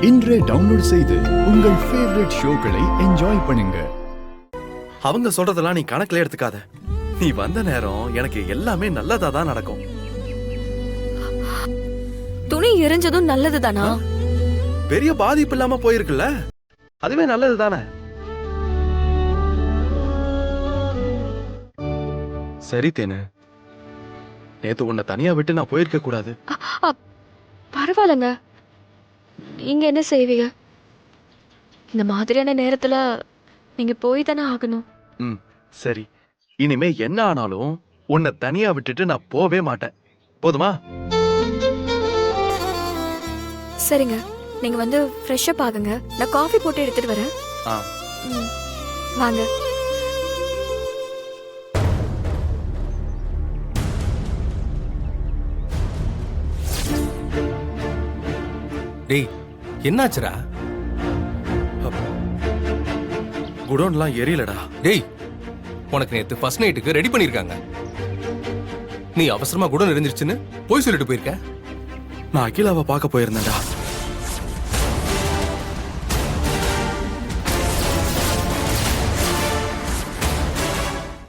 இன்றே டவுன்லோட் செய்து உங்கள் ஃபேவரட் ஷோக்களை என்ஜாய் பண்ணுங்க. அவங்க சொல்றதெல்லாம் நீ கணக்குல எடுத்துக்காத. நீ வந்த நேரம் எனக்கு எல்லாமே நல்லதா தான் நடக்கும். துணி எரிஞ்சதும் நல்லது தானா? பெரிய பாதிப்பு இல்லாம போயிருக்குல்ல, அதுவே நல்லது தானே. சரி தேனு, நேத்து உன்னை தனியா விட்டு நான் போயிருக்க கூடாது. பரவாயில்லங்க, நீங்க என்ன செய்வீங்க? இந்த மாதிரியான நேரத்துல நீங்க போய் தானே ஆகணும். சரி, இனிமே என்ன ஆனாலும் உன்னை தனியா விட்டுட்டு நான் போவே மாட்டேன். போதுமா? சரிங்க, நீங்க வந்து ஃப்ரெஷ் அப் ஆகுங்க. நான் காஃபி போட்டு எடுத்துட்டு வரேன். வாங்க. டேய், என்னாச்சுடா? குடோன்லாம் எரியலடா. டேய், உனக்கு நேத்து ஃபர்ஸ்ட் நைட்டுக்கு ரெடி பண்ணிருக்காங்க. நீ அவசரமா குடோன் எரிஞ்சிருச்சுன்னு போய் சொல்லிட்டு போயிருக்க. நான் அகிலாவை பார்க்க போயிருந்தேன்டா.